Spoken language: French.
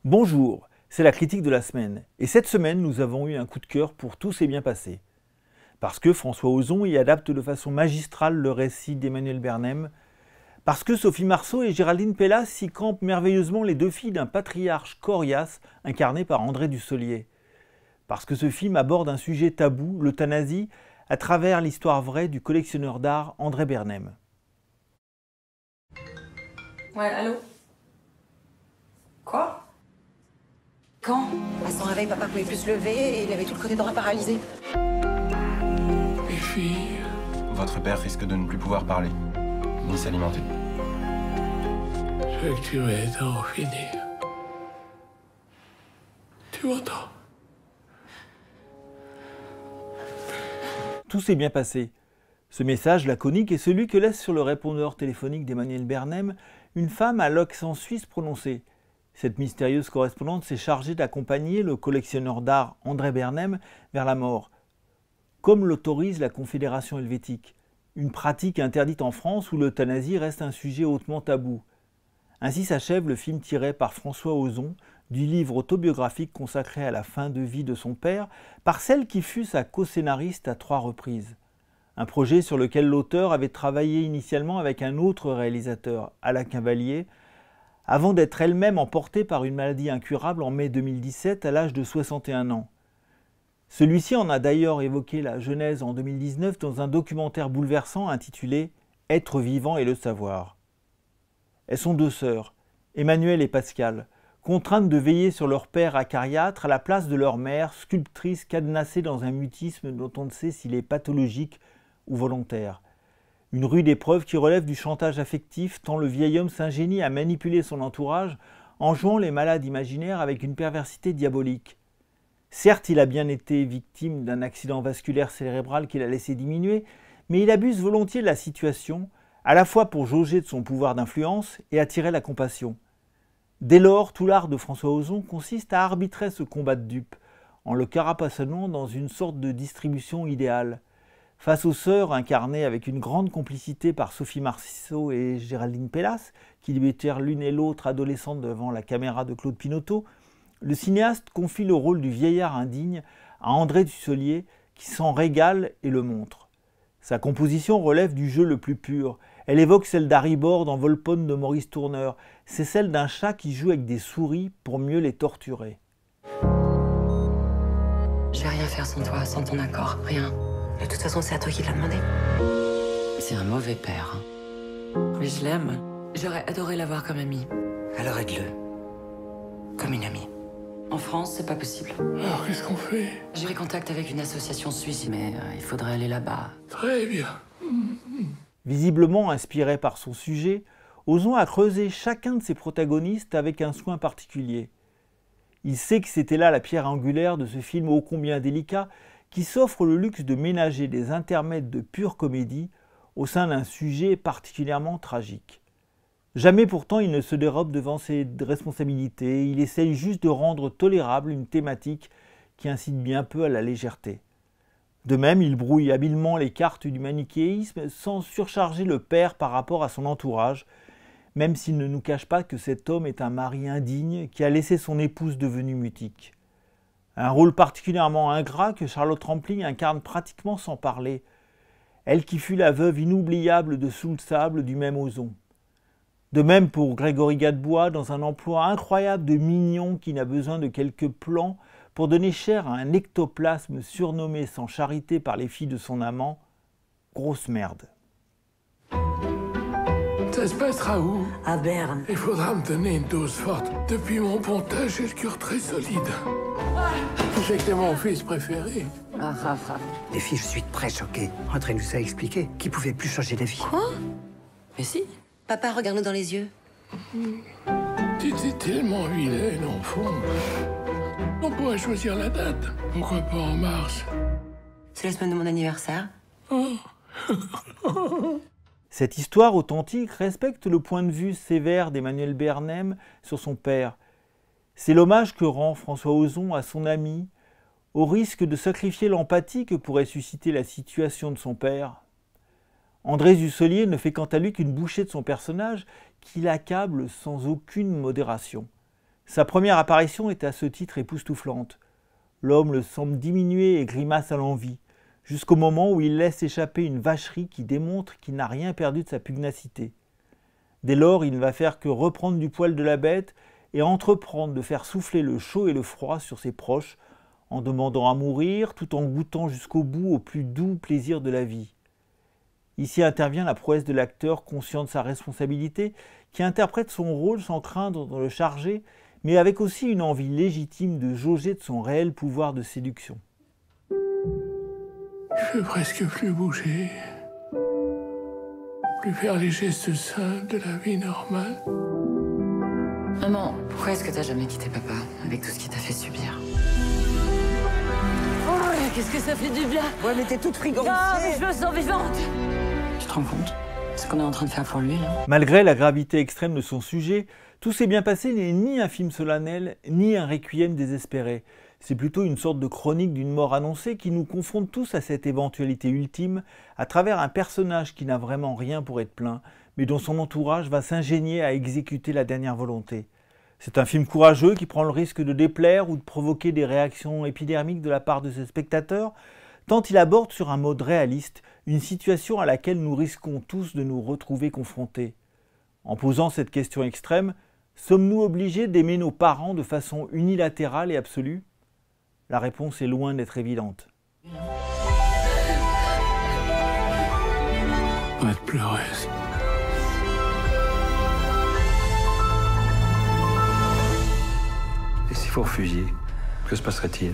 Bonjour, c'est la critique de la semaine. Et cette semaine, nous avons eu un coup de cœur pour Tout s'est bien passé. Parce que François Ozon y adapte de façon magistrale le récit d'Emmanuel Bernhem. Parce que Sophie Marceau et Géraldine Pellas y campent merveilleusement les deux filles d'un patriarche coriace incarné par André Dussolier. Parce que ce film aborde un sujet tabou, l'euthanasie, à travers l'histoire vraie du collectionneur d'art André Bernhem. Ouais, allô? Quoi? Quand? À son réveil, papa pouvait plus se lever et il avait tout le côté droit paralysé. Les filles. Votre père risque de ne plus pouvoir parler, ni s'alimenter. Je veux que tu m'aides à en finir. Tu m'entends? Tout s'est bien passé. Ce message laconique est celui que laisse sur le répondeur téléphonique d'Emmanuel Bernhem une femme à l'accent suisse prononcé. Cette mystérieuse correspondante s'est chargée d'accompagner le collectionneur d'art André Bernhem vers la mort, comme l'autorise la Confédération helvétique, une pratique interdite en France où l'euthanasie reste un sujet hautement tabou. Ainsi s'achève le film tiré par François Ozon du livre autobiographique consacré à la fin de vie de son père par celle qui fut sa co-scénariste à 3 reprises. Un projet sur lequel l'auteur avait travaillé initialement avec un autre réalisateur, Alain Cavalier, avant d'être elle-même emportée par une maladie incurable en mai 2017 à l'âge de 61 ans. Celui-ci en a d'ailleurs évoqué la genèse en 2019 dans un documentaire bouleversant intitulé « Être vivant et le savoir ». Elles sont deux sœurs, Emmanuelle et Pascale, contraintes de veiller sur leur père acariâtre à la place de leur mère, sculptrice cadenassée dans un mutisme dont on ne sait s'il est pathologique ou volontaire. Une rude épreuve qui relève du chantage affectif tant le vieil homme s'ingénie à manipuler son entourage en jouant les malades imaginaires avec une perversité diabolique. Certes, il a bien été victime d'un accident vasculaire cérébral qui l'a laissé diminuer, mais il abuse volontiers de la situation, à la fois pour jauger de son pouvoir d'influence et attirer la compassion. Dès lors, tout l'art de François Ozon consiste à arbitrer ce combat de dupes, en le carapassonnant dans une sorte de distribution idéale. Face aux sœurs incarnées avec une grande complicité par Sophie Marceau et Géraldine Pellas, qui libérèrent l'une et l'autre adolescentes devant la caméra de Claude Pinoteau, le cinéaste confie le rôle du vieillard indigne à André Dussolier qui s'en régale et le montre. Sa composition relève du jeu le plus pur. Elle évoque celle d'Harry Bord dans Volpone de Maurice Tourneur. C'est celle d'un chat qui joue avec des souris pour mieux les torturer. Je vais rien faire sans toi, sans ton accord, rien. De toute façon, c'est à toi qui l'a demandé. C'est un mauvais père. Mais je l'aime. J'aurais adoré l'avoir comme ami. Alors aide-le. Comme une amie. En France, c'est pas possible. Alors, qu'est-ce qu'on fait? J'ai pris contact avec une association suisse, mais il faudrait aller là-bas. Très bien. Visiblement inspiré par son sujet, Ozon a creusé chacun de ses protagonistes avec un soin particulier. Il sait que c'était là la pierre angulaire de ce film ô combien délicat qui s'offre le luxe de ménager des intermèdes de pure comédie au sein d'un sujet particulièrement tragique. Jamais pourtant il ne se dérobe devant ses responsabilités, il essaye juste de rendre tolérable une thématique qui incite bien peu à la légèreté. De même, il brouille habilement les cartes du manichéisme sans surcharger le père par rapport à son entourage, même s'il ne nous cache pas que cet homme est un mari indigne qui a laissé son épouse devenue mutique. Un rôle particulièrement ingrat que Charlotte Rampling incarne pratiquement sans parler, elle qui fut la veuve inoubliable de Sous le sable du même Ozon. De même pour Grégory Gadebois dans un emploi incroyable de mignon qui n'a besoin de quelques plans pour donner chair à un ectoplasme surnommé sans charité par les filles de son amant, grosse merde. Ça se passera où? À Berne. Il faudra me donner une dose forte. Depuis mon pontage, j'ai le cœur très solide. Je sais que t'es mon fils préféré. Les filles, je suis très choquée. André nous a expliqué qu'il pouvait plus changer d'avis. Quoi? Mais si. Papa, regarde-nous dans les yeux. T'étais tellement vilaine, enfant. On pourrait choisir la date. Pourquoi pas en mars? C'est la semaine de mon anniversaire. Cette histoire authentique respecte le point de vue sévère d'Emmanuel Bernhem sur son père. C'est l'hommage que rend François Ozon à son ami, au risque de sacrifier l'empathie que pourrait susciter la situation de son père. André Dussolier ne fait quant à lui qu'une bouchée de son personnage qui l'accable sans aucune modération. Sa première apparition est à ce titre époustouflante. L'homme le semble diminuer et grimace à l'envi, jusqu'au moment où il laisse échapper une vacherie qui démontre qu'il n'a rien perdu de sa pugnacité. Dès lors, il ne va faire que reprendre du poil de la bête et entreprendre de faire souffler le chaud et le froid sur ses proches, en demandant à mourir, tout en goûtant jusqu'au bout au plus doux plaisir de la vie. Ici intervient la prouesse de l'acteur conscient de sa responsabilité, qui interprète son rôle sans craindre de le charger, mais avec aussi une envie légitime de jauger de son réel pouvoir de séduction. Je peux presque plus bouger, plus faire les gestes simples de la vie normale. Maman, pourquoi est-ce que t'as jamais quitté papa, avec tout ce qu'il t'a fait subir? Oh, qu'est-ce que ça fait du bien! Ouais, mais t'es toute frigorisée. Ah, mais je me sens vivante! Tu te rends compte? Ce qu'on est en train de faire pour lui, là? Malgré la gravité extrême de son sujet, Tout s'est bien passé n'est ni un film solennel, ni un requiem désespéré. C'est plutôt une sorte de chronique d'une mort annoncée qui nous confronte tous à cette éventualité ultime à travers un personnage qui n'a vraiment rien pour être plaint, mais dont son entourage va s'ingénier à exécuter la dernière volonté. C'est un film courageux qui prend le risque de déplaire ou de provoquer des réactions épidermiques de la part de ses spectateurs, tant il aborde sur un mode réaliste une situation à laquelle nous risquons tous de nous retrouver confrontés. En posant cette question extrême, sommes-nous obligés d'aimer nos parents de façon unilatérale et absolue ? La réponse est loin d'être évidente. Arrête de pleurer. Et si vous refusiez, que se passerait-il ?